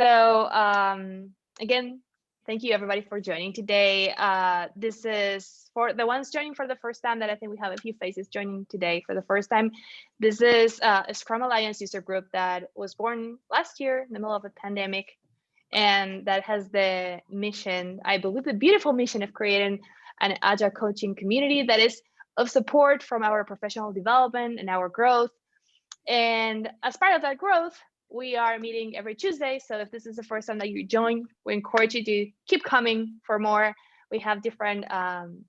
So again, thank you everybody for joining today. This is for the ones joining for the first time, that I think we have a few faces joining today for the first time. This is a Scrum Alliance user group that was born last year in the middle of a pandemic, and that has the mission, I believe, the beautiful mission of creating an Agile coaching community that is of support from our professional development and our growth. And as part of that growth, we are meeting every Tuesday. So if this is the first time that you join, we encourage you to keep coming for more. We have different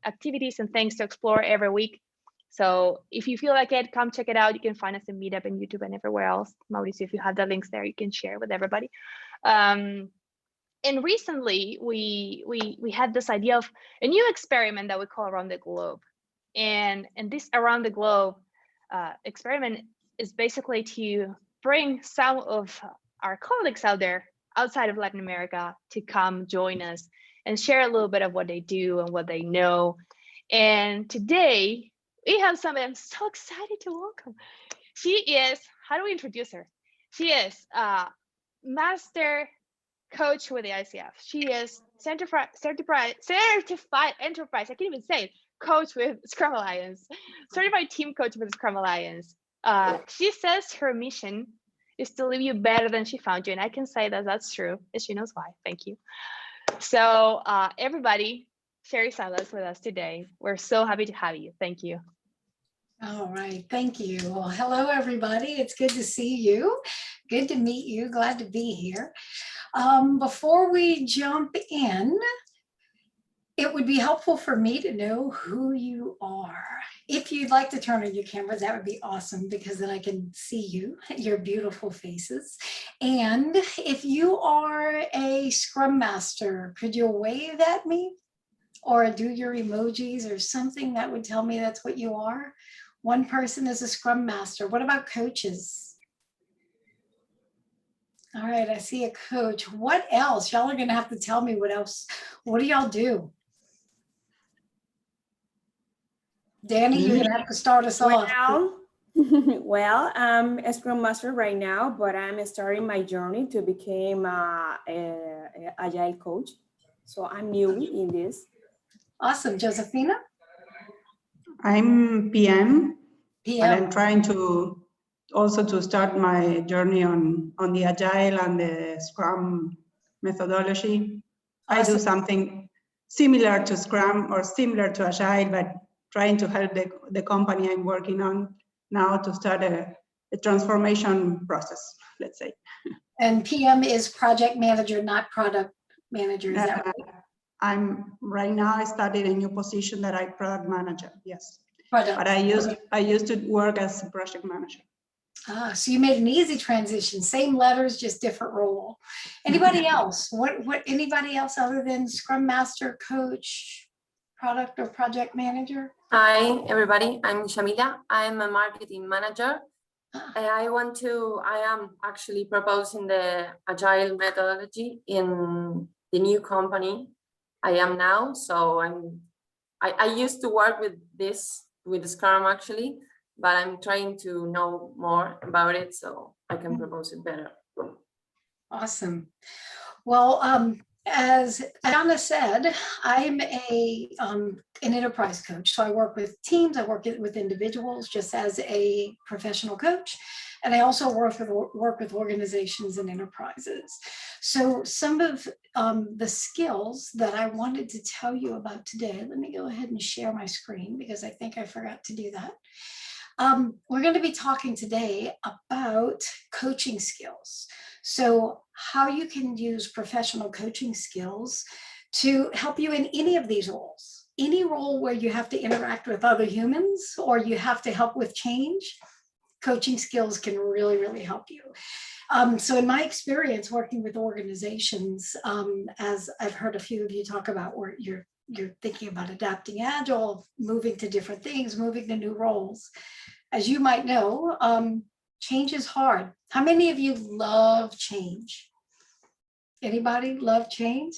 activities and things to explore every week. So if you feel like it, come check it out. You can find us in Meetup and YouTube and everywhere else. Mauricio, if you have the links there, you can share with everybody. And recently, we had this idea of a new experiment that we call Around the Globe. And this Around the Globe experiment is basically to bring some of our colleagues out there outside of Latin America to come join us and share a little bit of what they do and what they know. And today we have somebody I'm so excited to welcome. She is, how do we introduce her? She is a master coach with the ICF. She is certified enterprise, I can't even say it, coach with Scrum Alliance, certified team coach with Scrum Alliance. She says her mission is to leave you better than she found you. And I can say that that's true, and she knows why. Thank you. So everybody, Sherry Salas with us today. We're so happy to have you. Thank you. All right, thank you. Well, hello, everybody. It's good to see you. Good to meet you. Glad to be here. Before we jump in, it would be helpful for me to know who you are. If you'd like to turn on your camera, that would be awesome, because then I can see you, your beautiful faces. And if you are a Scrum Master, could you wave at me or do your emojis or something that would tell me that's what you are? One person is a Scrum Master. What about coaches? All right, I see a coach. What else? Y'all are gonna have to tell me what else. What do y'all do? Danny, you're gonna have to start us off. Well, I'm a Scrum Master right now, but I'm starting my journey to become an Agile coach. So I'm new in this. Awesome. Josefina? I'm PM. But I'm trying to also to start my journey on the Agile and the Scrum methodology. Awesome. I do something similar to Scrum or similar to Agile, but trying to help the company I'm working on now to start a transformation process, let's say. And PM is project manager, not product manager, is that right? Right now I started a new position that I'm product manager, yes. Product. But I used to work as a project manager. Ah, so you made an easy transition, same letters, just different role. Anybody else? What anybody else other than Scrum Master, coach, product or project manager? Hi, everybody. I'm Shamila. I'm a marketing manager. I am actually proposing the Agile methodology in the new company I am now. So I used to work with Scrum actually, but I'm trying to know more about it so I can propose it better. Awesome. Well, as Anna said, I'm an enterprise coach. So I work with teams, I work with individuals just as a professional coach. And I also work with organizations and enterprises. So some of the skills that I wanted to tell you about today, let me go ahead and share my screen because I think I forgot to do that. We're going to be talking today about coaching skills. So how you can use professional coaching skills to help you in any of these roles, any role where you have to interact with other humans or you have to help with change. Coaching skills can really, really help you. So in my experience working with organizations, as I've heard a few of you talk about where you're thinking about adapting Agile, moving to different things, moving to new roles. As you might know, change is hard. How many of you love change? Anybody love change?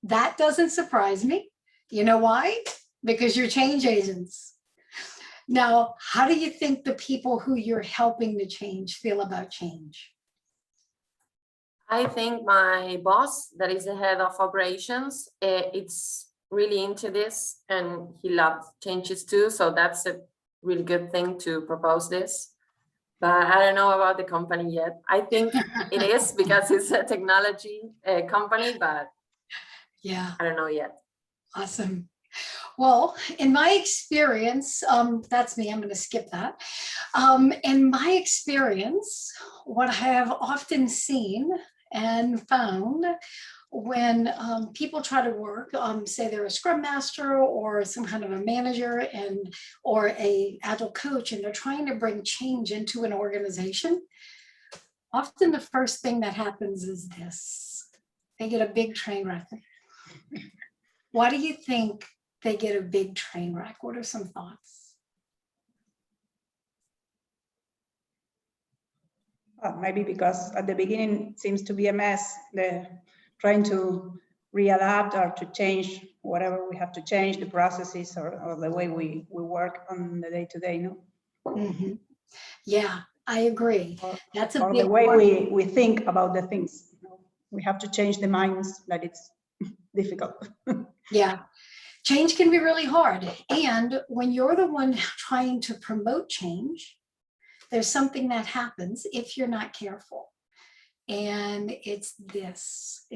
That doesn't surprise me. You know why? Because you're change agents. Now, how do you think the people who you're helping to change feel about change? I think my boss, that is the head of operations, it's really into this, and he loves changes too. So that's a really good thing to propose this. But I don't know about the company yet. I think it is because it's a technology company, but Yeah, I don't know yet. awesome. Well, in my experience, that's me, I'm going to skip that. In my experience, what I have often seen and found when people try to work, say they're a scrum master or some kind of a manager or a agile coach, and they're trying to bring change into an organization, often the first thing that happens is this: they get a big train wreck. Why do you think they get a big train wreck? What are some thoughts? Maybe because at the beginning it seems to be a mess. They're trying to readapt or to change whatever we have to change, the processes or the way we work on the day-to-day, no? Mm-hmm. Yeah, I agree. That's a or big the way part. we think about the things. You know? We have to change the minds that it's difficult. Yeah, change can be really hard. And when you're the one trying to promote change, there's something that happens if you're not careful. And it's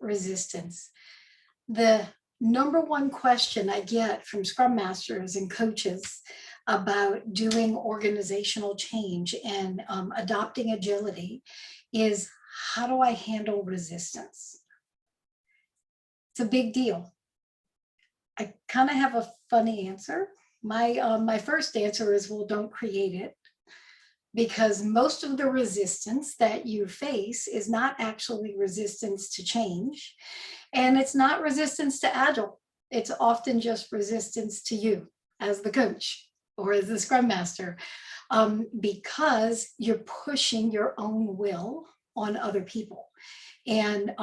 resistance. The number one question I get from Scrum Masters and coaches about doing organizational change and adopting agility is, how do I handle resistance? It's a big deal. I kind of have a funny answer. My first answer is, well, don't create it. Because most of the resistance that you face is not actually resistance to change. And it's not resistance to Agile. It's often just resistance to you as the coach or as the Scrum Master, because you're pushing your own will on other people. And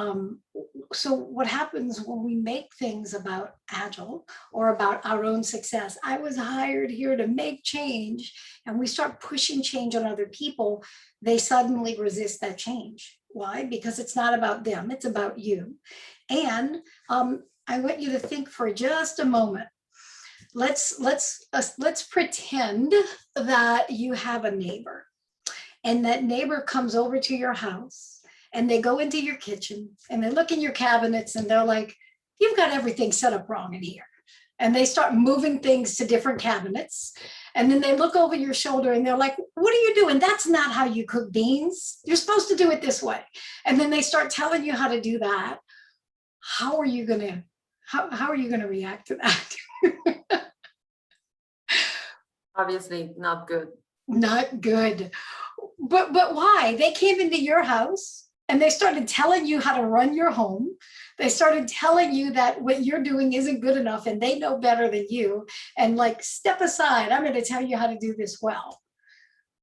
so what happens when we make things about Agile or about our own success? I was hired here to make change, and we start pushing change on other people, they suddenly resist that change. Why? Because it's not about them, it's about you. And I want you to think for just a moment. Let's pretend that you have a neighbor, and that neighbor comes over to your house, and they go into your kitchen and they look in your cabinets and they're like, you've got everything set up wrong in here. And they start moving things to different cabinets. And then they look over your shoulder and they're like, what are you doing? That's not how you cook beans. You're supposed to do it this way. And then they start telling you how to do that. How are you gonna react to that? Obviously not good. Not good. But why? They came into your house and they started telling you how to run your home. They started telling you that what you're doing isn't good enough and they know better than you. And like, step aside, I'm going to tell you how to do this well.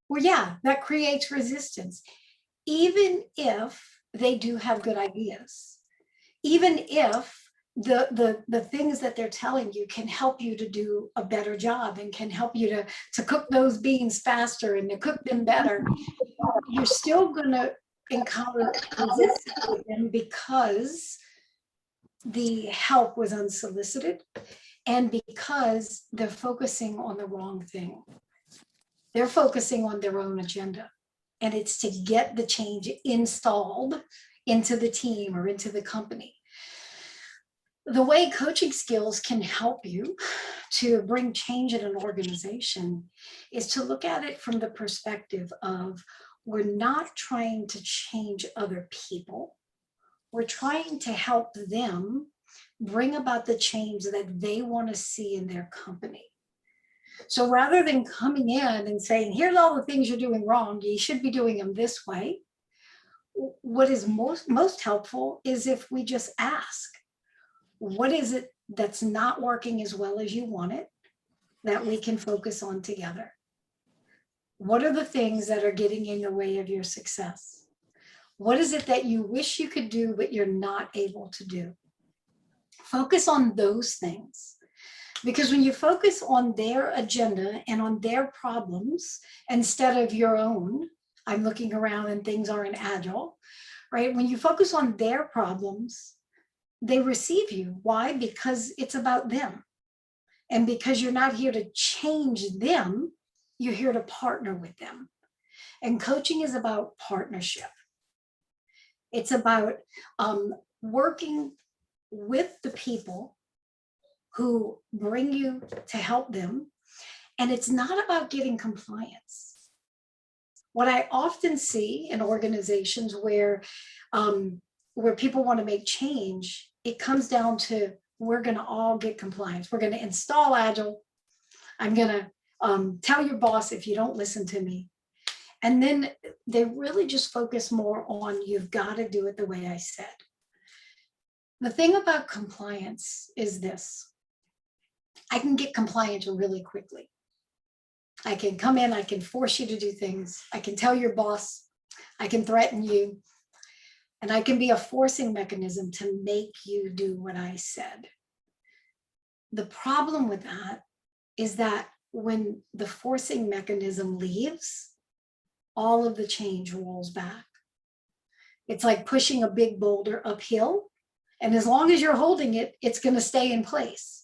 Well, yeah, that creates resistance. Even if they do have good ideas, even if the things that they're telling you can help you to do a better job and can help you to cook those beans faster and to cook them better, you're still going to encounter resistance with them because the help was unsolicited and because they're focusing on the wrong thing. They're focusing on their own agenda, and it's to get the change installed into the team or into the company. The way coaching skills can help you to bring change in an organization is to look at it from the perspective of, we're not trying to change other people. We're trying to help them bring about the change that they want to see in their company. So rather than coming in and saying, here's all the things you're doing wrong, you should be doing them this way, what is most helpful is if we just ask, what is it that's not working as well as you want it that we can focus on together? What are the things that are getting in the way of your success? What is it that you wish you could do, but you're not able to do? Focus on those things. Because when you focus on their agenda and on their problems instead of your own, I'm looking around and things aren't agile, right? When you focus on their problems, they receive you. Why? Because it's about them. And because you're not here to change them, you're here to partner with them. And coaching is about partnership. It's about working with the people who bring you to help them. And it's not about getting compliance. What I often see in organizations where people want to make change, it comes down to, we're going to all get compliance. We're going to install Agile. I'm going to tell your boss if you don't listen to me. And then they really just focus more on, you've got to do it the way I said. The thing about compliance is this. I can get compliant really quickly. I can come in, I can force you to do things. I can tell your boss, I can threaten you, and I can be a forcing mechanism to make you do what I said. The problem with that is that when the forcing mechanism leaves, all of the change rolls back. It's like pushing a big boulder uphill, and as long as you're holding it, it's going to stay in place.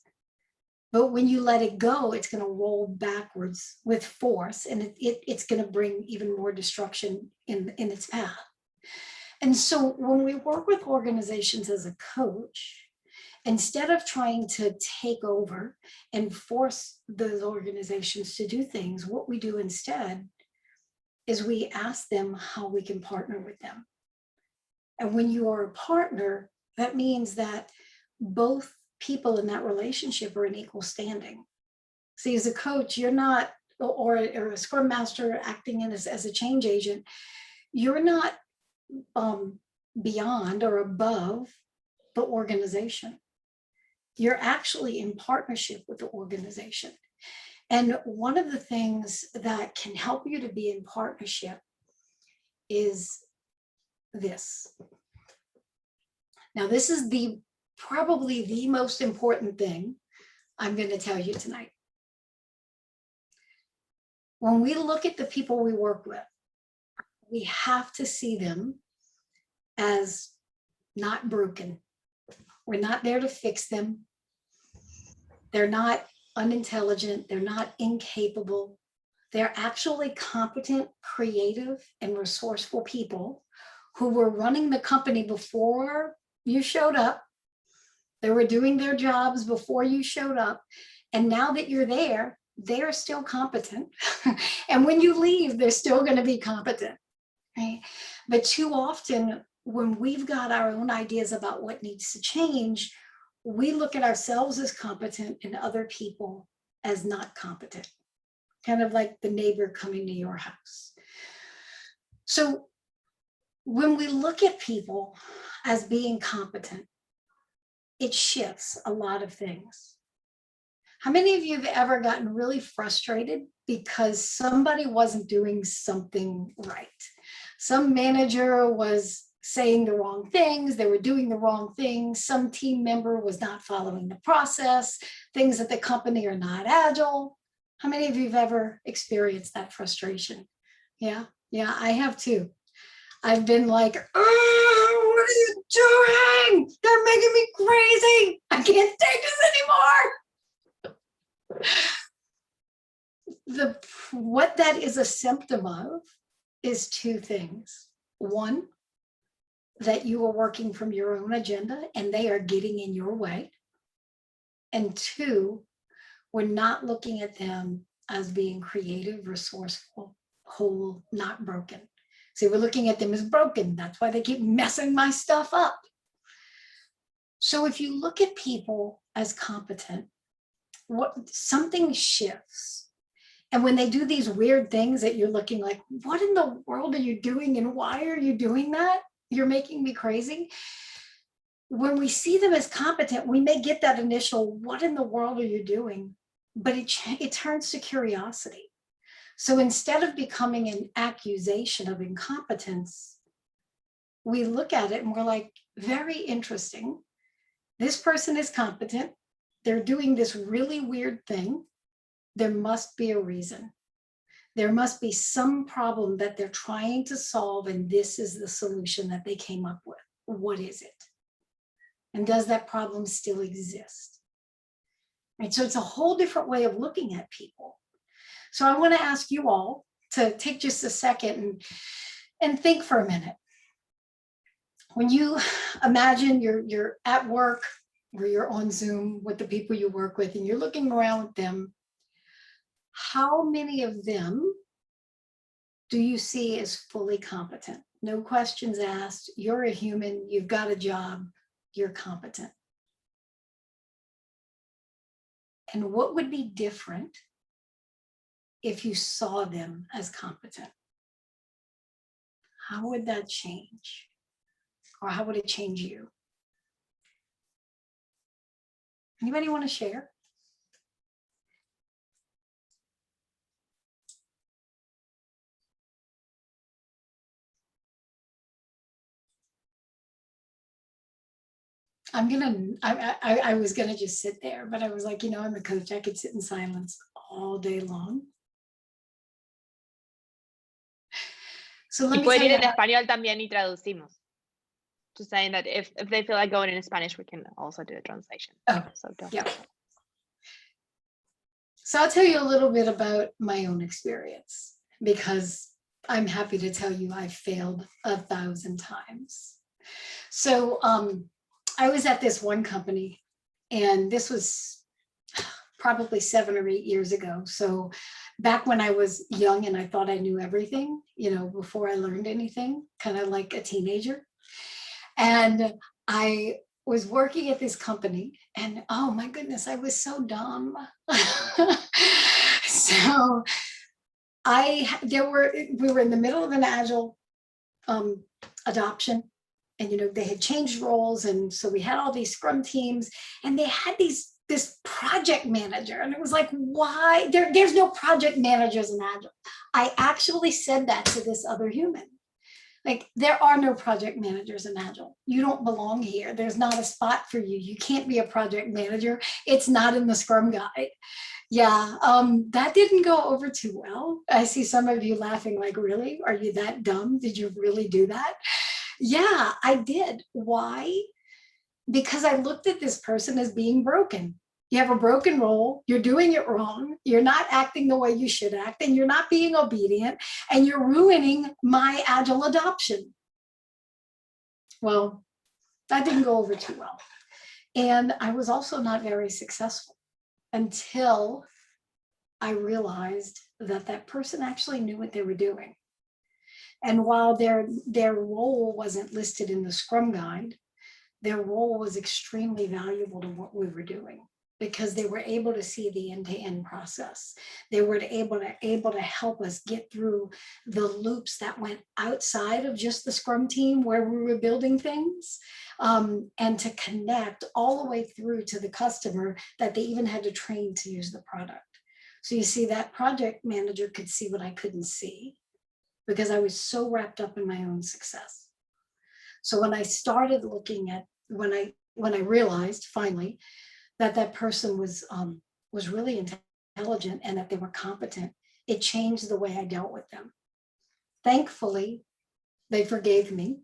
But when you let it go, it's going to roll backwards with force, and it's going to bring even more destruction in its path. And so when we work with organizations as a coach, instead of trying to take over and force those organizations to do things, what we do instead is we ask them how we can partner with them. And when you are a partner, that means that both people in that relationship are in equal standing. See, as a coach, you're not, or a scrum master acting in as a change agent, you're not beyond or above the organization. You're actually in partnership with the organization. And one of the things that can help you to be in partnership is this. Now, this is probably the most important thing I'm going to tell you tonight. When we look at the people we work with, we have to see them as not broken. We're not there to fix them. They're not unintelligent. They're not incapable. They're actually competent, creative, and resourceful people who were running the company before you showed up. They were doing their jobs before you showed up. And now that you're there, they're still competent. And when you leave, they're still going to be competent. Right? But too often, when we've got our own ideas about what needs to change, we look at ourselves as competent and other people as not competent. Kind of like the neighbor coming to your house. So when we look at people as being competent, it shifts a lot of things. How many of you have ever gotten really frustrated because somebody wasn't doing something right? Some manager was saying the wrong things, they were doing the wrong things, some team member was not following the process, things at the company are not agile. How many of you have ever experienced that frustration? Yeah, I have too. I've been like, oh, what are you doing? They're making me crazy. I can't take this anymore. What that is a symptom of is two things. One, that you are working from your own agenda and they are getting in your way. And two, we're not looking at them as being creative, resourceful, whole, not broken. See, we're looking at them as broken. That's why they keep messing my stuff up. So if you look at people as competent, something shifts. And when they do these weird things that you're looking like, what in the world are you doing? And why are you doing that? You're making me crazy. When we see them as competent, we may get that initial, what in the world are you doing? But it turns to curiosity. So instead of becoming an accusation of incompetence, we look at it and we're like, very interesting. This person is competent. They're doing this really weird thing. There must be a reason. There must be some problem that they're trying to solve, and this is the solution that they came up with. What is it? And does that problem still exist? Right, so it's a whole different way of looking at people. So I want to ask you all to take just a second and think for a minute. When you imagine you're at work or you're on Zoom with the people you work with and you're looking around with them, how many of them do you see as fully competent? No questions asked. You're a human. You've got a job. You're competent. And what would be different if you saw them as competent? How would that change? Or how would it change you? Anybody want to share? I was gonna just sit there, but I was like, you know, I'm a coach. I could sit in silence all day long. So let Y me puede tell ir you en how, español también y traducimos. Just saying that if they feel like going in Spanish, we can also do a translation. Oh, so don't. yeah. So I'll tell you a little bit about my own experience, because I'm happy to tell you I failed 1,000 times. So I was at this one company, and this was probably 7 or 8 years ago. So back when I was young and I thought I knew everything, you know, before I learned anything, kind of like a teenager. And I was working at this company, and oh my goodness, I was so dumb. So we were in the middle of an Agile adoption, and, you know, they had changed roles. And so we had all these scrum teams, and they had this project manager. And it was like, why? There's no project managers in Agile. I actually said that to this other human. Like, there are no project managers in Agile. You don't belong here. There's not a spot for you. You can't be a project manager. It's not in the Scrum guide. Yeah, that didn't go over too well. I see some of you laughing like, really? Are you that dumb? Did you really do that? Yeah, I did. Why? Because I looked at this person as being broken. You have a broken role, you're doing it wrong, you're not acting the way you should act, and you're not being obedient, and you're ruining my Agile adoption. Well, that didn't go over too well. And I was also not very successful until I realized that that person actually knew what they were doing. And while their role wasn't listed in the Scrum guide, their role was extremely valuable to what we were doing, because they were able to see the end-to-end process. They were able to help us get through the loops that went outside of just the Scrum team where we were building things, and to connect all the way through to the customer that they even had to train to use the product. So you see, that project manager could see what I couldn't see, because I was so wrapped up in my own success. So when I started looking at, when I realized finally that that person was really intelligent and that they were competent, it changed the way I dealt with them. Thankfully, they forgave me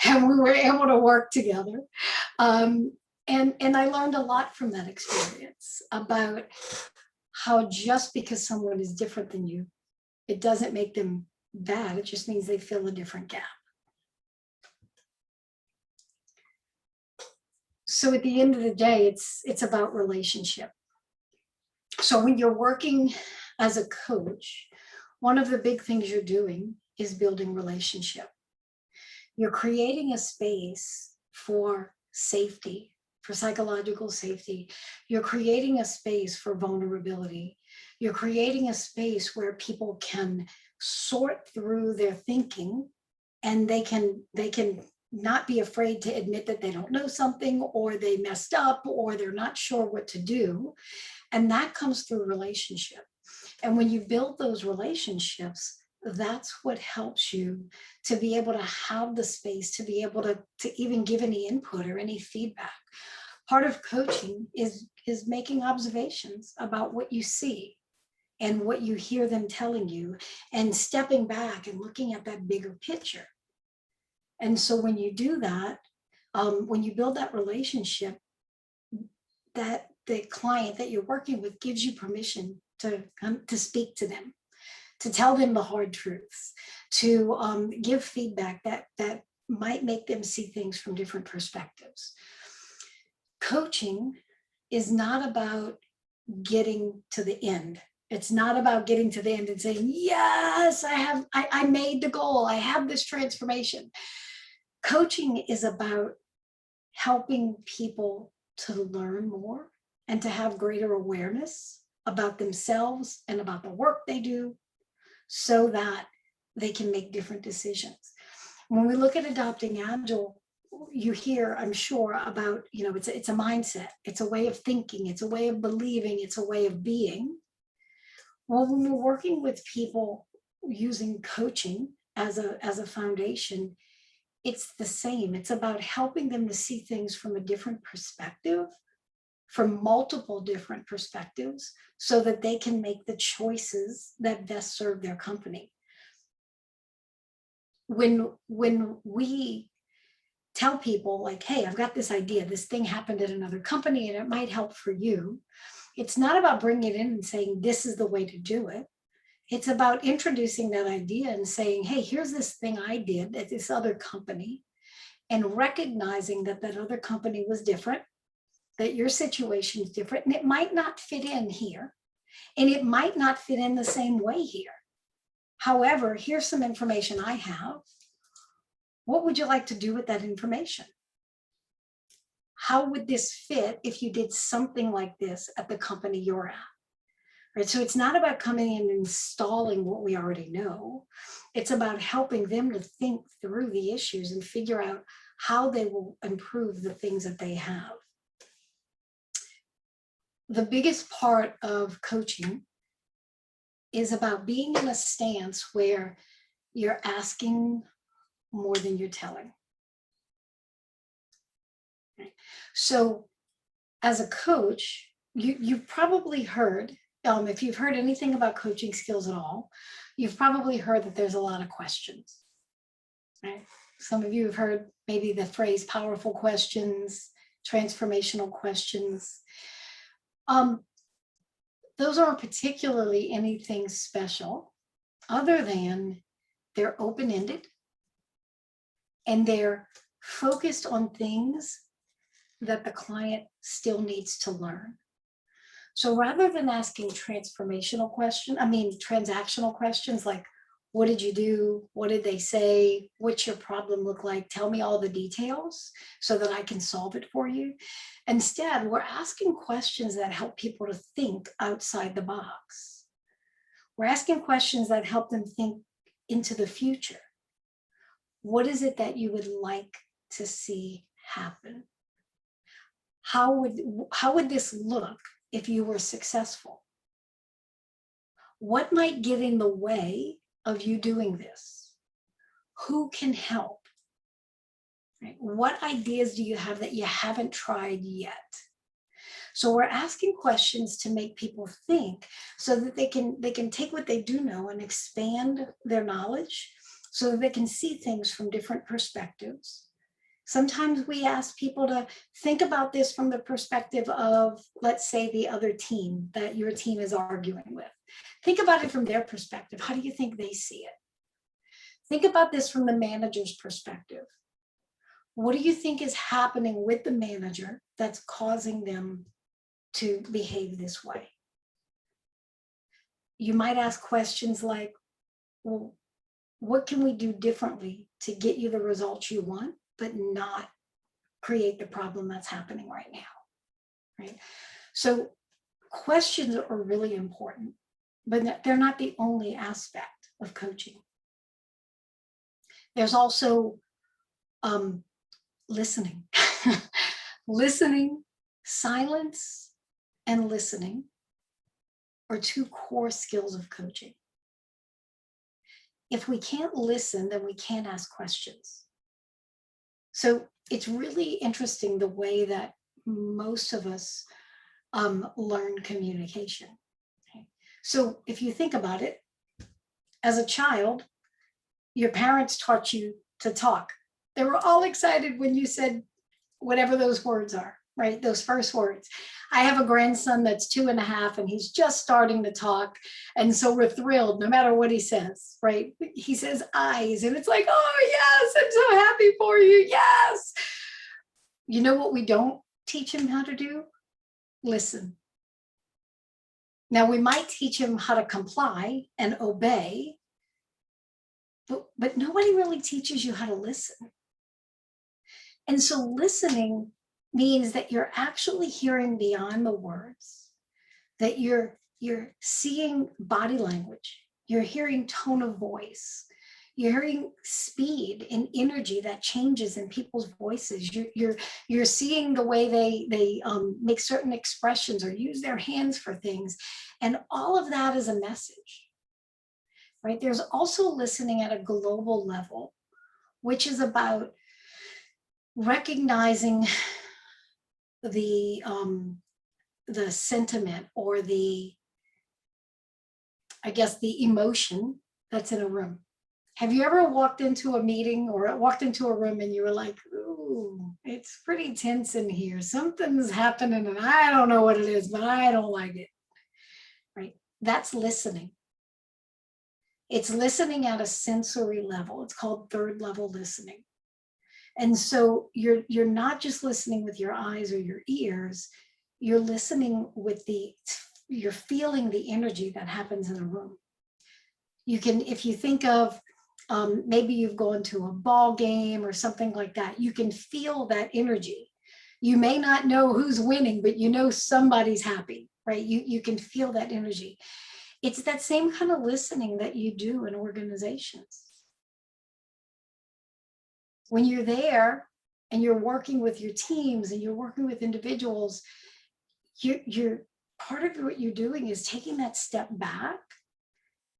and we were able to work together. And I learned a lot from that experience about how just because someone is different than you, it doesn't make them bad. It just means they fill a different gap. So at the end of the day, it's about relationship. So when you're working as a coach, one of the big things you're doing is building relationship. You're creating a space for safety, for psychological safety. You're creating a space for vulnerability. You're creating a space where people can sort through their thinking, and they can not be afraid to admit that they don't know something, or they messed up, or they're not sure what to do. And that comes through relationship. And when you build those relationships, that's what helps you to be able to have the space to be able to even give any input or any feedback. Part of coaching is making observations about what you see. and what you hear them telling you, and stepping back and looking at that bigger picture. And so when you do that, when you build that relationship, that the client that you're working with gives you permission to speak to them, to tell them the hard truths, to give feedback that might make them see things from different perspectives. Coaching is not about getting to the end. It's not about getting to the end and saying, yes, I made the goal. I have this transformation. Coaching is about helping people to learn more and to have greater awareness about themselves and about the work they do so that they can make different decisions. When we look at adopting Agile, you hear, I'm sure, about, it's a mindset, it's a way of thinking, it's a way of believing, it's a way of being. Well, when we're working with people using coaching as a foundation, it's the same. It's about helping them to see things from a different perspective, from multiple different perspectives, so that they can make the choices that best serve their company. When we tell people like, hey, I've got this idea, this thing happened at another company and it might help for you, it's not about bringing it in and saying, this is the way to do it. It's about introducing that idea and saying, hey, here's this thing I did at this other company, and recognizing that that other company was different, that your situation is different, and it might not fit in here, and it might not fit in the same way here. However, here's some information I have. What would you like to do with that information? How would this fit if you did something like this at the company you're at? Right? So it's not about coming in and installing what we already know. It's about helping them to think through the issues and figure out how they will improve the things that they have. The biggest part of coaching is about being in a stance where you're asking more than you're telling. Okay. So as a coach, you've probably heard, if you've heard anything about coaching skills at all, you've probably heard that there's a lot of questions. Right? Some of you have heard maybe the phrase powerful questions, transformational questions. Those aren't particularly anything special, other than they're open-ended and they're focused on things that the client still needs to learn. So rather than asking transactional questions like, what did you do? What did they say? What's your problem look like? Tell me all the details so that I can solve it for you. Instead, we're asking questions that help people to think outside the box. We're asking questions that help them think into the future. What is it that you would like to see happen? How would this look if you were successful? What might get in the way of you doing this? Who can help? Right? What ideas do you have that you haven't tried yet? So we're asking questions to make people think so that they can take what they do know and expand their knowledge so that they can see things from different perspectives. Sometimes we ask people to think about this from the perspective of, let's say, the other team that your team is arguing with. Think about it from their perspective. How do you think they see it? Think about this from the manager's perspective. What do you think is happening with the manager that's causing them to behave this way? You might ask questions like, well, what can we do differently to get you the results you want, but not create the problem that's happening right now, right? So questions are really important, but they're not the only aspect of coaching. There's also listening. Listening, silence, and listening are two core skills of coaching. If we can't listen, then we can't ask questions. So it's really interesting the way that most of us learn communication. Okay? So if you think about it, as a child, your parents taught you to talk. They were all excited when you said whatever those words are, right? Those first words. I have a grandson that's 2.5 and he's just starting to talk. And so we're thrilled no matter what he says, right? He says eyes and it's like, oh yes, I'm so happy for you, yes. You know what we don't teach him how to do? Listen. Now we might teach him how to comply and obey, but nobody really teaches you how to listen. And so listening means that you're actually hearing beyond the words, that you're seeing body language, you're hearing tone of voice, you're hearing speed and energy that changes in people's voices. You're seeing the way they make certain expressions or use their hands for things. And all of that is a message, right? There's also listening at a global level, which is about recognizing the sentiment or the emotion that's in a room. Have you ever walked into a meeting or walked into a room and you were like, ooh, it's pretty tense in here. Something's happening and I don't know what it is, but I don't like it, right? That's listening. It's listening at a sensory level. It's called third level listening. And so you're not just listening with your eyes or your ears, you're listening with you're feeling the energy that happens in a room. You can, if you think of, maybe you've gone to a ball game or something like that, you can feel that energy. You may not know who's winning, but you know somebody's happy, right? You can feel that energy. It's that same kind of listening that you do in organizations. When you're there and you're working with your teams and you're working with individuals, you're part of what you're doing is taking that step back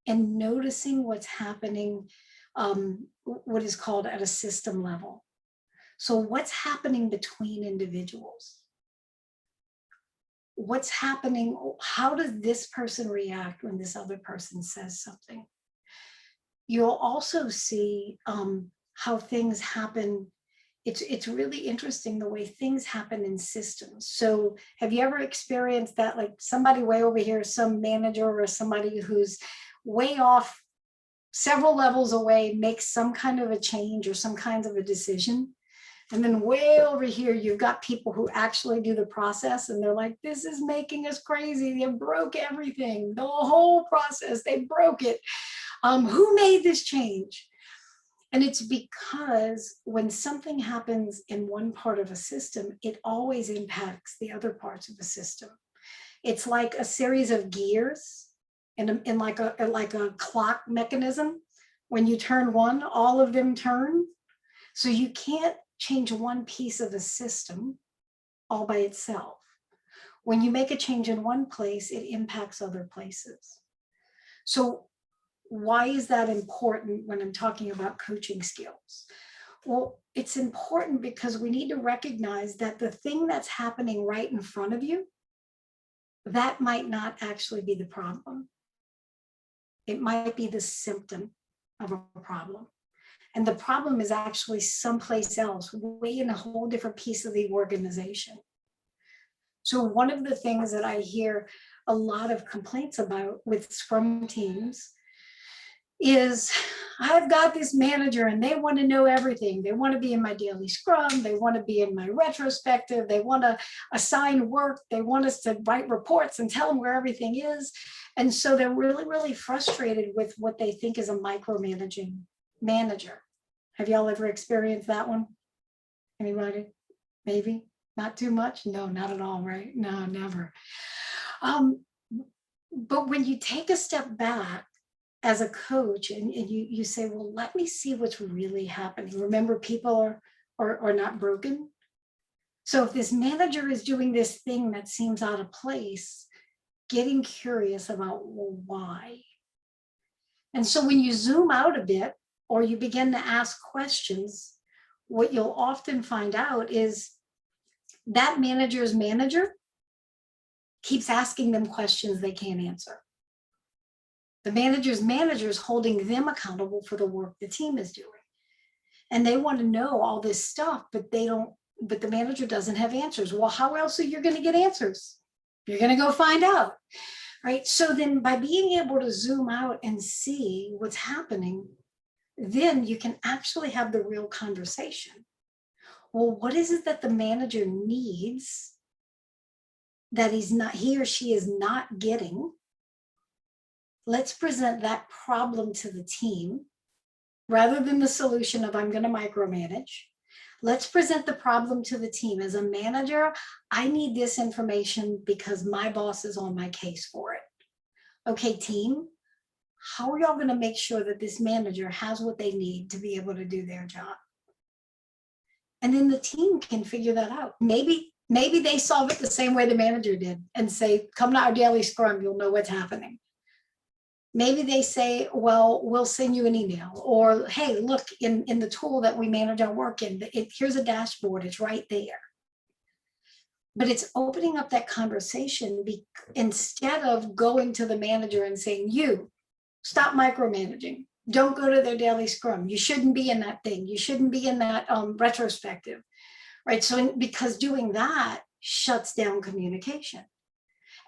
and noticing what's happening, what is called at a system level. So what's happening between individuals? What's happening? How does this person react when this other person says something? You'll also see how things happen. It's really interesting the way things happen in systems. So have you ever experienced that, like somebody way over here, some manager or somebody who's way off several levels away makes some kind of a change or some kind of a decision? And then way over here, you've got people who actually do the process and they're like, this is making us crazy. They broke everything, the whole process, they broke it. Who made this change? And it's because when something happens in one part of a system, it always impacts the other parts of the system. It's like a series of gears in like a clock mechanism. When you turn one, all of them turn. So you can't change one piece of a system all by itself. When you make a change in one place, it impacts other places. So why is that important when I'm talking about coaching skills? Well, it's important because we need to recognize that the thing that's happening right in front of you, that might not actually be the problem. It might be the symptom of a problem. And the problem is actually someplace else, way in a whole different piece of the organization. So one of the things that I hear a lot of complaints about with Scrum teams is, I've got this manager and they want to know everything. They want to be in my daily Scrum. They want to be in my retrospective. They want to assign work. They want us to write reports and tell them where everything is. And so they're really, really frustrated with what they think is a micromanaging manager. Have y'all ever experienced that one? Anybody? Maybe? Not too much? No, not at all, right? No, never. But when you take a step back as a coach and you say, well, let me see what's really happening. Remember, people are not broken. So if this manager is doing this thing that seems out of place, getting curious about, well, why? And so when you zoom out a bit or you begin to ask questions, what you'll often find out is that manager's manager keeps asking them questions they can't answer. The manager's manager is holding them accountable for the work the team is doing. And they want to know all this stuff, but the manager doesn't have answers. Well, how else are you going to get answers? You're going to go find out, right? So then by being able to zoom out and see what's happening, then you can actually have the real conversation. Well, what is it that the manager needs that he or she is not getting? Let's present that problem to the team rather than the solution of I'm going to micromanage. Let's present the problem to the team. As a manager, I need this information because my boss is on my case for it. Okay, team, how are y'all going to make sure that this manager has what they need to be able to do their job? And then the team can figure that out. Maybe they solve it the same way the manager did and say, come to our daily scrum, you'll know what's happening. Maybe they say, well, we'll send you an email, or, hey, look, in the tool that we manage our work in, here's a dashboard, it's right there. But it's opening up that conversation instead of going to the manager and saying, you, stop micromanaging. Don't go to their daily scrum. You shouldn't be in that thing. You shouldn't be in that retrospective, right? So because doing that shuts down communication.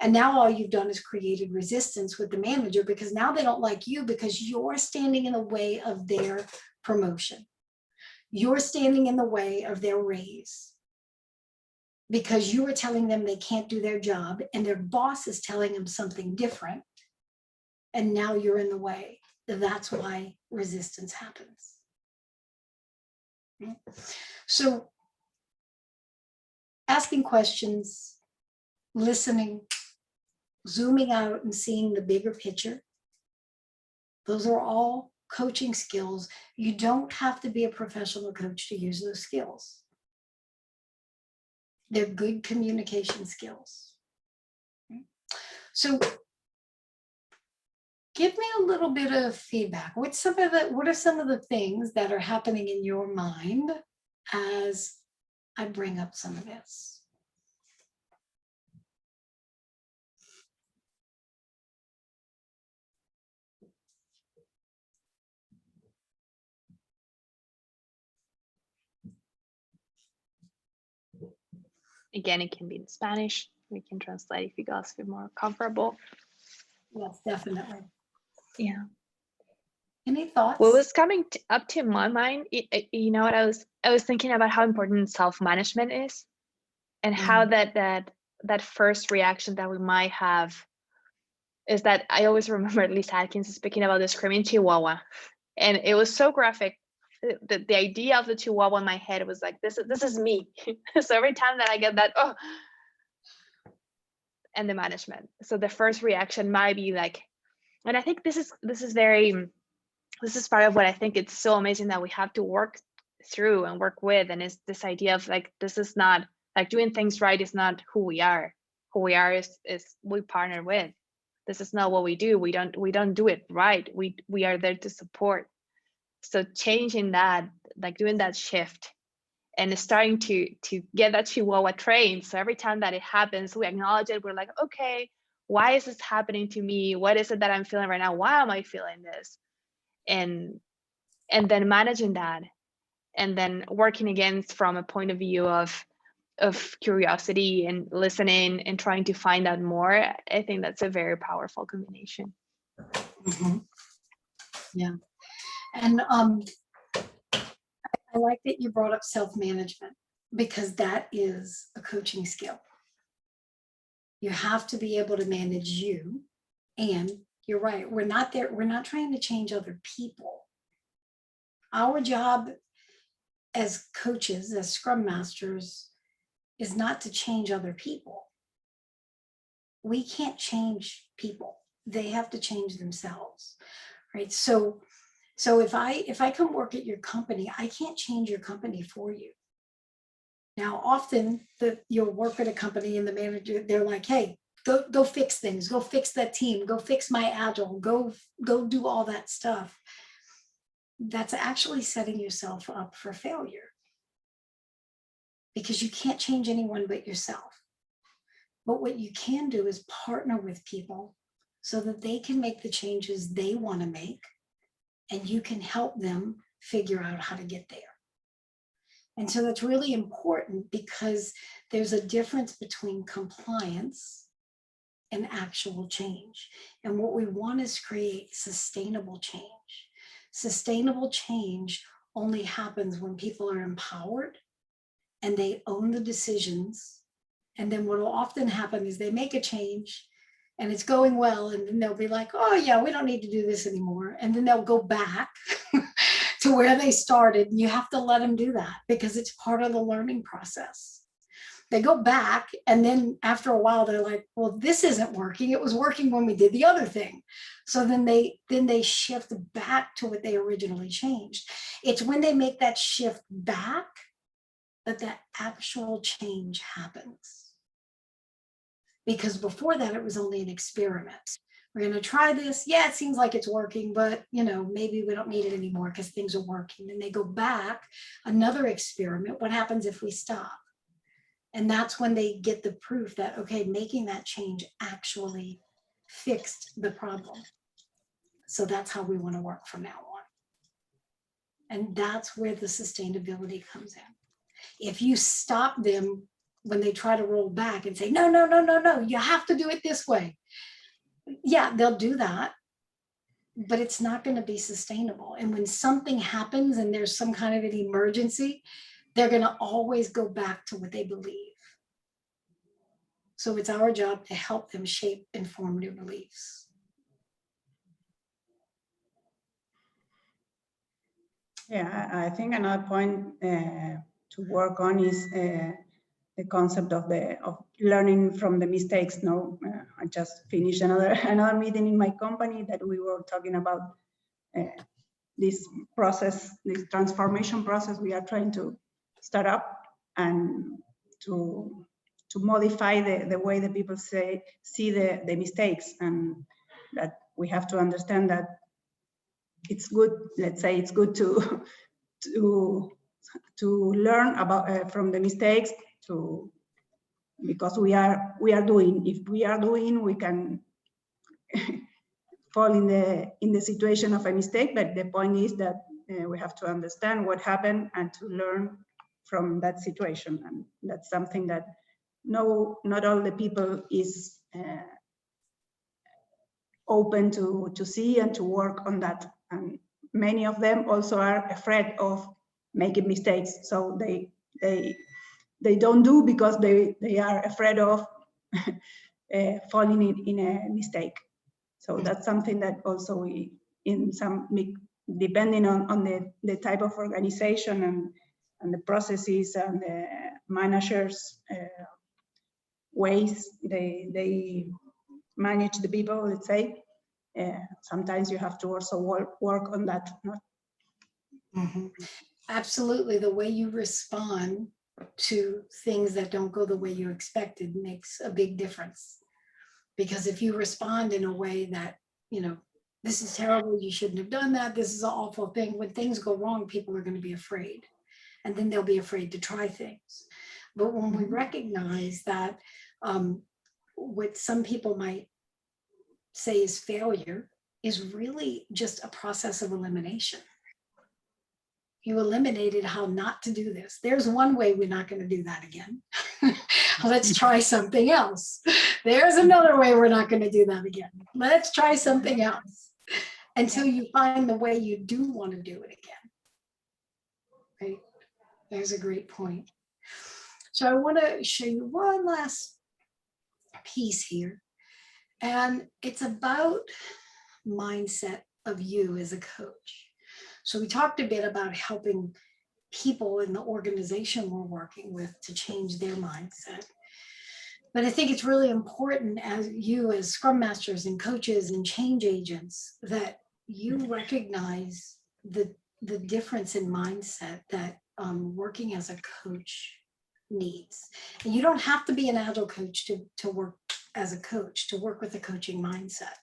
And now all you've done is created resistance with the manager because now they don't like you because you're standing in the way of their promotion. You're standing in the way of their raise because you are telling them they can't do their job and their boss is telling them something different. And now you're in the way. That's why resistance happens. So asking questions, listening, zooming out and seeing the bigger picture. Those are all coaching skills. You don't have to be a professional coach to use those skills. They're good communication skills. So give me a little bit of feedback. What are some of the things that are happening in your mind as I bring up some of this? Again, it can be in Spanish. We can translate if you guys feel more comfortable. Yes, definitely. Yeah. Any thoughts? What was coming up to my mind, you know what, I was thinking about how important self-management is, and how that first reaction that we might have is that I always remember Lisa Atkins speaking about the screaming chihuahua, and it was so graphic. The idea of the chihuahua in my head was like, this is me. So every time that I get that, oh, and the management. So the first reaction might be like, and I think this is part of what I think it's so amazing that we have to work through and work with, and it's this idea of like, this is not like doing things right is not who we are. Who we are is we partner with. This is not what we do. We don't do it right. We are there to support. So changing that, like doing that shift and starting to get that chihuahua trained. So every time that it happens, we acknowledge it. We're like, okay, why is this happening to me? What is it that I'm feeling right now? Why am I feeling this? And then managing that, and then working again from a point of view of curiosity and listening and trying to find out more. I think that's a very powerful combination. Mm-hmm. Yeah. And I like that you brought up self-management, because that is a coaching skill. You have to be able to manage you. And you're right, we're not trying to change other people. Our job as coaches, as scrum masters, is not to change other people. We can't change people. They have to change themselves, right? So if I come work at your company, I can't change your company for you. Now, often you'll work at a company and the manager, they're like, hey, go fix things, go fix that team, go fix my Agile, go do all that stuff. That's actually setting yourself up for failure, because you can't change anyone but yourself. But what you can do is partner with people so that they can make the changes they want to make, and you can help them figure out how to get there. And so that's really important, because there's a difference between compliance and actual change. And what we want is create sustainable change. Sustainable change only happens when people are empowered and they own the decisions. And then what will often happen is they make a change and it's going well, and then they'll be like, oh yeah, we don't need to do this anymore. And then they'll go back to where they started. And you have to let them do that, because it's part of the learning process. They go back, and then after a while, they're like, well, this isn't working. It was working when we did the other thing. So then they shift back to what they originally changed. It's when they make that shift back that that actual change happens. Because before that, it was only an experiment. We're going to try this. Yeah, it seems like it's working, but maybe we don't need it anymore because things are working. And they go back, another experiment. What happens if we stop? And that's when they get the proof that, okay, making that change actually fixed the problem. So that's how we want to work from now on. And that's where the sustainability comes in. If you stop them when they try to roll back and say, no, you have to do it this way. Yeah, they'll do that, but it's not going to be sustainable. And when something happens and there's some kind of an emergency, they're going to always go back to what they believe. So it's our job to help them shape and form new beliefs. Yeah, I think another point to work on is the concept of learning from the mistakes. I just finished another meeting in my company that we were talking about this process, this transformation process we are trying to start up, and to modify the way that people see the mistakes, and that we have to understand that it's good. Let's say it's good to learn about from the mistakes, because we are doing. If we are doing, we can fall in the situation of a mistake. But the point is that we have to understand what happened and to learn from that situation, and that's something that not all the people is open to see and to work on that. And many of them also are afraid of making mistakes, so they don't do because they are afraid of falling in a mistake. So that's something that also we, in some, depending on the type of organization and the processes and the managers' ways they manage the people, let's say, sometimes you have to also work on that. Mm-hmm. Absolutely. The way you respond to things that don't go the way you expected makes a big difference. Because if you respond in a way that, this is terrible, you shouldn't have done that, this is an awful thing, when things go wrong, people are going to be afraid. And then they'll be afraid to try things. But when we recognize that what some people might say is failure is really just a process of elimination. You eliminated how not to do this. There's one way we're not going to do that again. Let's try something else. There's another way we're not going to do that again. Let's try something else until you find the way you do want to do it again. Right? There's a great point. So I want to show you one last piece here. And it's about mindset of you as a coach. So we talked a bit about helping people in the organization we're working with to change their mindset. But I think it's really important as you as Scrum Masters and coaches and change agents that you recognize the difference in mindset that working as a coach needs. And you don't have to be an Agile coach to work as a coach, to work with a coaching mindset.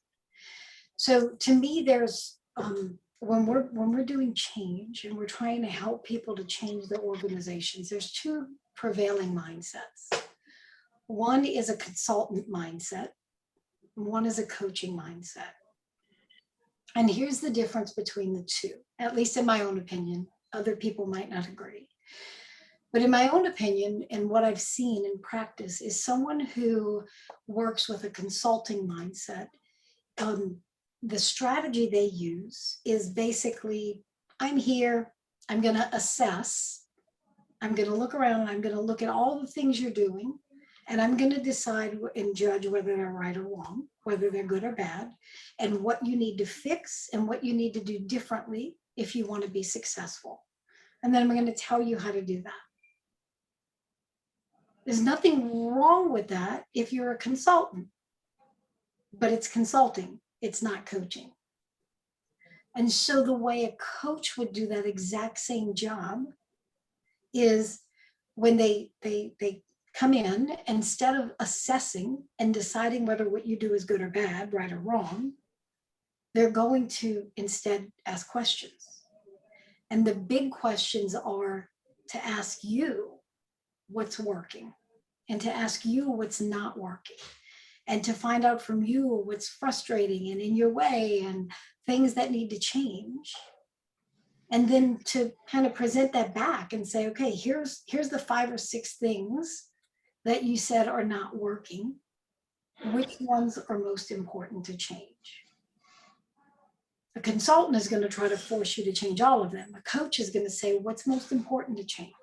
So to me, there's when we're doing change and we're trying to help people to change their organizations, there's two prevailing mindsets. One is a consultant mindset, one is a coaching mindset. And here's the difference between the two, at least in my own opinion. Other people might not agree. But in my own opinion, and what I've seen in practice, is someone who works with a consulting mindset. The strategy they use is basically, I'm here, I'm going to assess, I'm going to look around, and I'm going to look at all the things you're doing, and I'm going to decide and judge whether they're right or wrong, whether they're good or bad, and what you need to fix and what you need to do differently if you want to be successful. And then I'm going to tell you how to do that. There's nothing wrong with that if you're a consultant, but it's consulting, it's not coaching. And so the way a coach would do that exact same job is when they come in, instead of assessing and deciding whether what you do is good or bad, right or wrong, they're going to instead ask questions. And the big questions are to ask you what's working, and to ask you what's not working, and to find out from you what's frustrating and in your way and things that need to change. And then to kind of present that back and say, okay, here's the 5 or 6 things that you said are not working. Which ones are most important to change? A consultant is going to try to force you to change all of them. A coach is going to say, what's most important to change?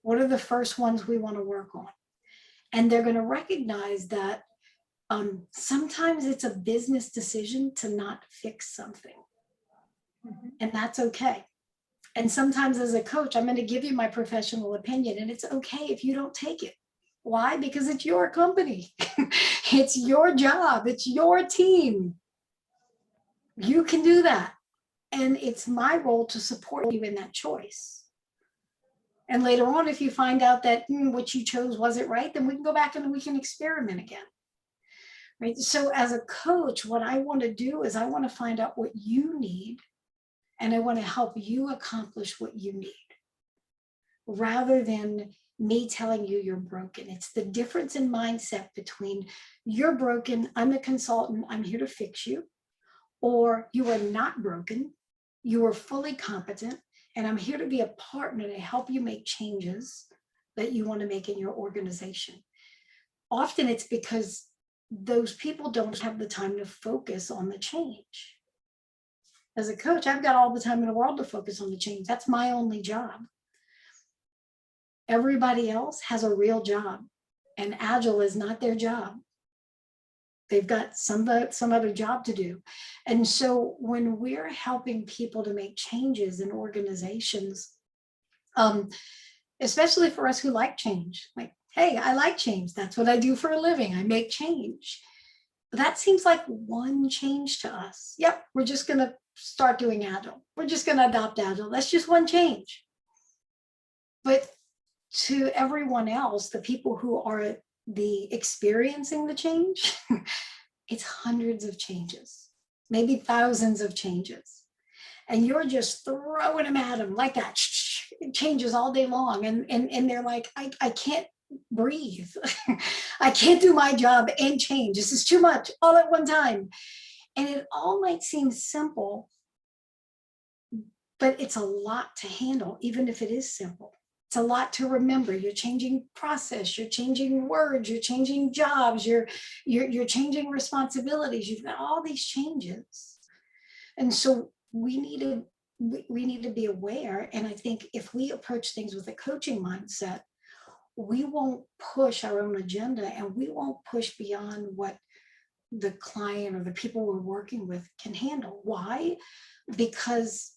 What are the first ones we want to work on? And they're going to recognize that sometimes it's a business decision to not fix something. And that's okay. And sometimes as a coach, I'm going to give you my professional opinion, and it's okay if you don't take it. Why? Because it's your company. It's your job. It's your team. You can do that. And it's my role to support you in that choice. And later on, if you find out that what you chose wasn't right, then we can go back and we can experiment again. Right? So as a coach, what I want to do is I want to find out what you need, and I want to help you accomplish what you need, rather than me telling you you're broken. It's the difference in mindset between you're broken, I'm a consultant, I'm here to fix you, or you are not broken, you are fully competent, and I'm here to be a partner to help you make changes that you want to make in your organization. Often it's because those people don't have the time to focus on the change. As a coach, I've got all the time in the world to focus on the change. That's my only job. Everybody else has a real job, and Agile is not their job. They've got some other job to do. And so when we're helping people to make changes in organizations, especially for us who like change, like, hey, I like change. That's what I do for a living. I make change. That seems like one change to us. Yep, we're just going to start doing Agile. We're just going to adopt Agile. That's just one change. But to everyone else, the people who are experiencing the change, it's hundreds of changes, maybe thousands of changes. And you're just throwing them at them like that. It changes all day long. And they're like, I can't breathe. I can't do my job and change. This is too much all at one time. And it all might seem simple, but it's a lot to handle, even if it is simple. It's a lot to remember. You're changing process, you're changing words, you're changing jobs, you're changing responsibilities. You've got all these changes. And so we need to be aware. And I think if we approach things with a coaching mindset, we won't push our own agenda, and we won't push beyond what the client or the people we're working with can handle. Why? Because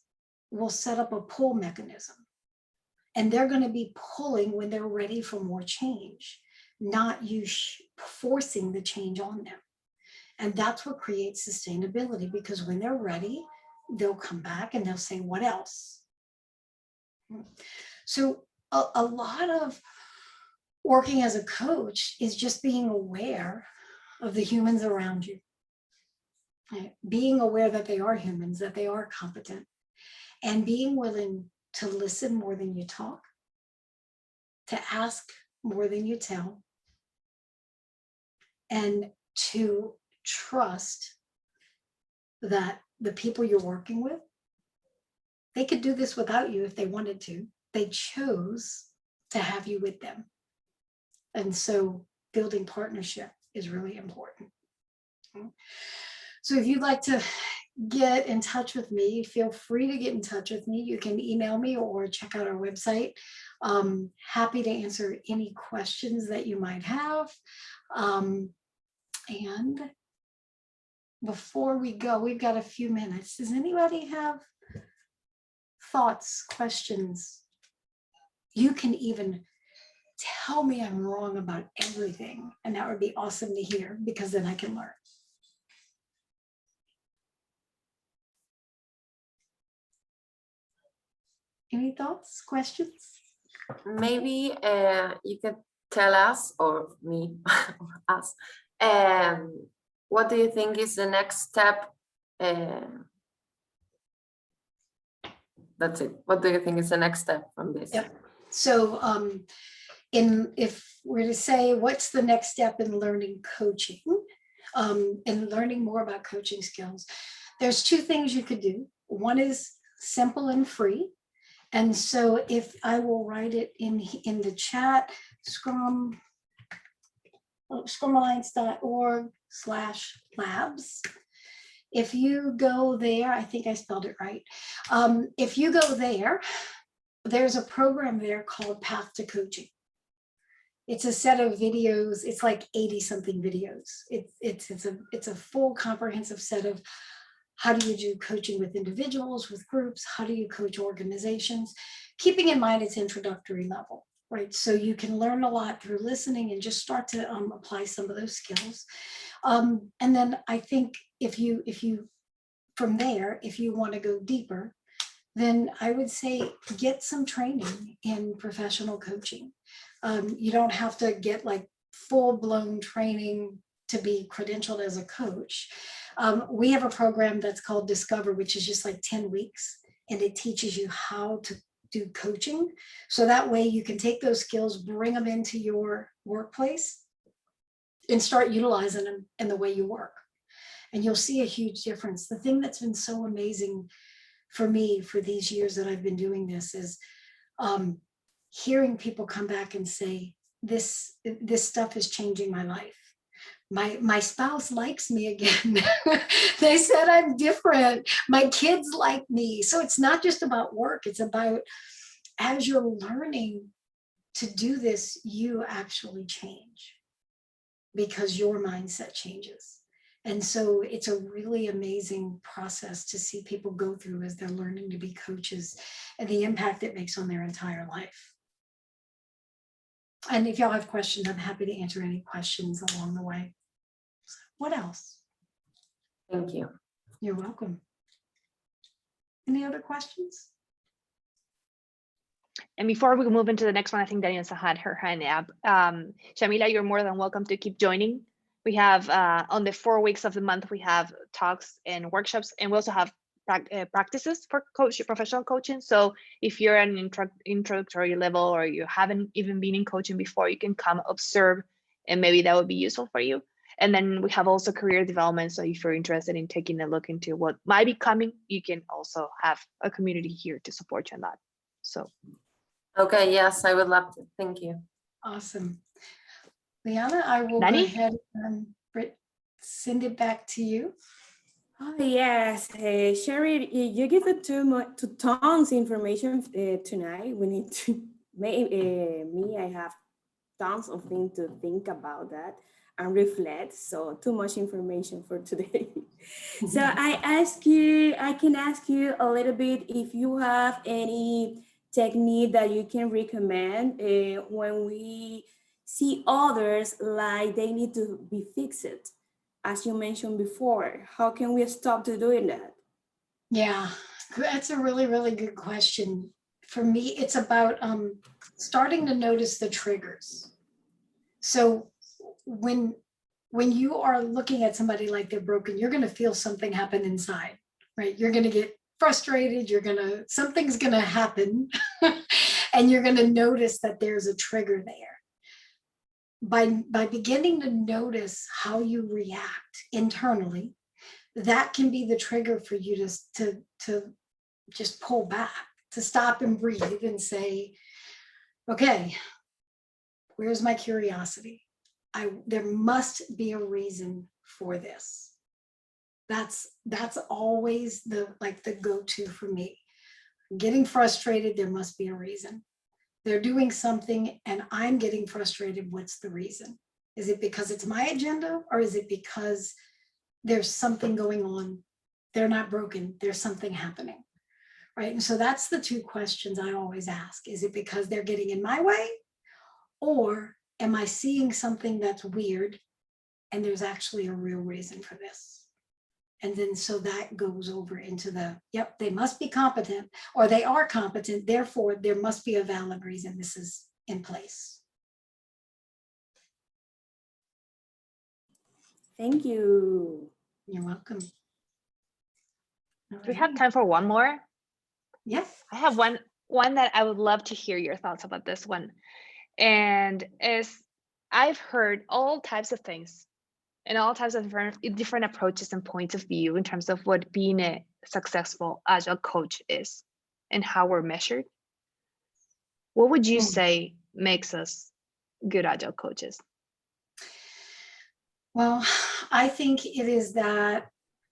we'll set up a pull mechanism. And they're going to be pulling when they're ready for more change, not you forcing the change on them. And that's what creates sustainability, because when they're ready, they'll come back and they'll say, what else? So a lot of working as a coach is just being aware of the humans around you, right? Being aware that they are humans, that they are competent, and being willing to listen more than you talk, to ask more than you tell, and to trust that the people you're working with, they could do this without you if they wanted to. They chose to have you with them. And so building partnership is really important. So if you'd like to get in touch with me, feel free to get in touch with me. You can email me or check out our website. Happy to answer any questions that you might have. And before we go, we've got a few minutes. Does anybody have thoughts, questions? You can even tell me I'm wrong about everything, and that would be awesome to hear, because then I can learn. Any thoughts, questions? Maybe you could tell us, or me, or us, what do you think is the next step? That's it. What do you think is the next step from this? Yep. So if we're to say, what's the next step in learning coaching, and learning more about coaching skills, there's two things you could do. One is simple and free. And so if I will write it in the chat, scrumalliance.org/labs. If you go there, I think I spelled it right. If you go there, there's a program there called Path to Coaching. It's a set of videos. It's like 80 something videos. It's a full comprehensive set of how do you do coaching with individuals, with groups? How do you coach organizations? Keeping in mind it's introductory level, right? So you can learn a lot through listening and just start to apply some of those skills. And then I think if you from there, if you want to go deeper, then I would say get some training in professional coaching. You don't have to get like full-blown training to be credentialed as a coach. We have a program that's called Discover, which is just like 10 weeks, and it teaches you how to do coaching. So that way you can take those skills, bring them into your workplace, and start utilizing them in the way you work. And you'll see a huge difference. The thing that's been so amazing for me for these years that I've been doing this is hearing people come back and say, this stuff is changing my life. My spouse likes me again. They said I'm different. My kids like me. So it's not just about work. It's about, as you're learning to do this, you actually change because your mindset changes. And so it's a really amazing process to see people go through as they're learning to be coaches and the impact it makes on their entire life. And if y'all have questions, I'm happy to answer any questions along the way. What else? Thank you. You're welcome. Any other questions? And before we move into the next one, I think Daniela had her hand up. Shamila, you're more than welcome to keep joining. We have on the 4 weeks of the month, we have talks and workshops, and we also have practices for professional coaching. So if you're at an introductory level or you haven't even been in coaching before, you can come observe, and maybe that would be useful for you. And then we have also career development. So if you're interested in taking a look into what might be coming, you can also have a community here to support you on that. So. Okay, yes, I would love to. Thank you. Awesome. Liana, I will Dani? go ahead and send it back to you. Oh, yes, Sherry, you give it to tons information tonight. We need to, I have tons of things to think about that and reflect. So too much information for today. So I can ask you a little bit if you have any technique that you can recommend when we see others like they need to be fixed. As you mentioned before, how can we stop to doing that? Yeah, that's a really, really good question. For me, it's about starting to notice the triggers. So when you are looking at somebody like they're broken, you're going to feel something happen inside, right? You're going to get frustrated. Something's going to happen and you're going to notice that there's a trigger there. by beginning to notice how you react internally, that can be the trigger for you to just pull back, to stop and breathe and say, okay, where's my curiosity? There must be a reason for this. That's always the go-to for me. Getting frustrated, there must be a reason. They're doing something and I'm getting frustrated. What's the reason? Is it because it's my agenda, or is it because there's something going on? They're not broken. There's something happening, right? And so that's the two questions I always ask. Is it because they're getting in my way, or am I seeing something that's weird and there's actually a real reason for this? And then so that goes over into the, yep, they must be competent, or they are competent, therefore there must be a valid reason this is in place. Thank you. You're welcome. Do we have time for one more? Yes. I have one that I would love to hear your thoughts about this one. And is I've heard all types of things and all types of different approaches and points of view in terms of what being a successful Agile coach is and how we're measured. What would you say makes us good Agile coaches? Well, I think it is that,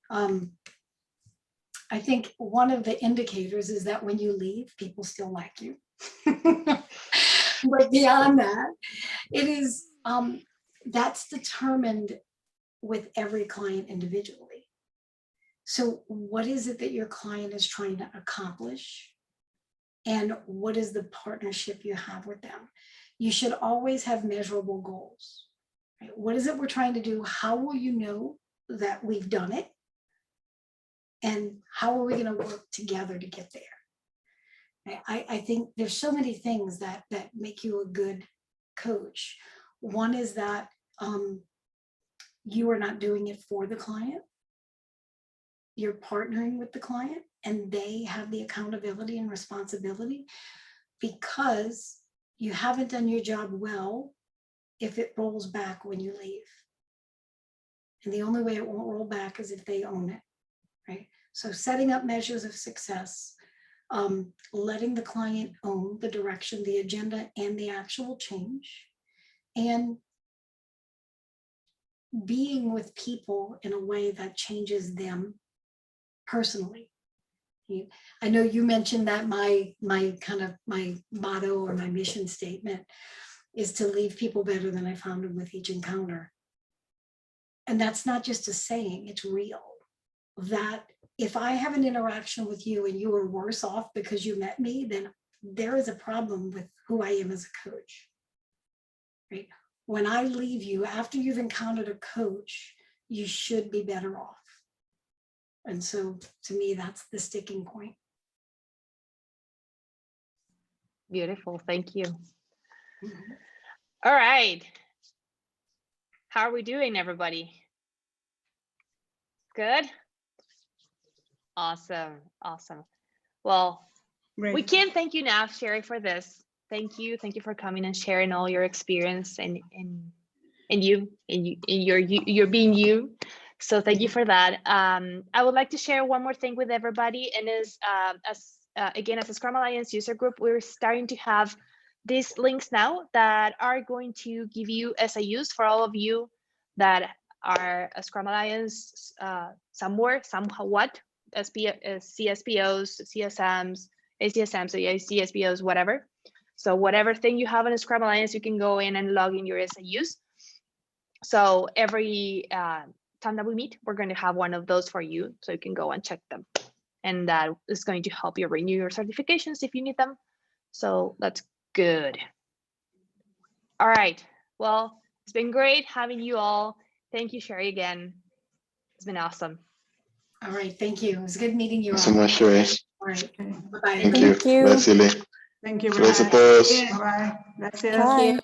I think one of the indicators is that when you leave, people still like you. But beyond that, it is, that's determined with every client individually. So what is it that your client is trying to accomplish? And what is the partnership you have with them? You should always have measurable goals. Right? What is it we're trying to do? How will you know that we've done it? And how are we going to work together to get there? I think there's so many things that make you a good coach. One is that you are not doing it for the client. You're partnering with the client, and they have the accountability and responsibility, because you haven't done your job well if it rolls back when you leave. And the only way it won't roll back is if they own it, right? So setting up measures of success, letting the client own the direction, the agenda, and the actual change, and being with people in a way that changes them personally. I know you mentioned that my motto or my mission statement is to leave people better than I found them with each encounter. And that's not just a saying, it's real. That if I have an interaction with you and you are worse off because you met me, then there is a problem with who I am as a coach, right? When I leave you, after you've encountered a coach, you should be better off. And so to me, that's the sticking point. Beautiful, thank you. Mm-hmm. All right. How are we doing, everybody? Good? Awesome, awesome. Well, Great. we can't thank you enough, Sherry, for this. Thank you for coming and sharing all your experience and you're being you. So thank you for that. I would like to share one more thing with everybody, and is again, as a Scrum Alliance user group, we're starting to have these links now that are going to give you SIUs for all of you that are a Scrum Alliance somewhere, somewhat, CSPOs, CSMs, ACSMs, so yeah, CSPOs, whatever. So whatever thing you have in a Scrum Alliance, you can go in and log in your SIUs. So every time that we meet, we're going to have one of those for you, so you can go and check them. And that is going to help you renew your certifications if you need them. So that's good. All right. Well, it's been great having you all. Thank you, Sherry, again. It's been awesome. All right. Thank you. It was good meeting you all. Thanks so much, Sherry. All right. Okay. Bye-bye. Thank you. Bye, Silly. Thank you. Gracias a todos. Bye. Gracias. Bye.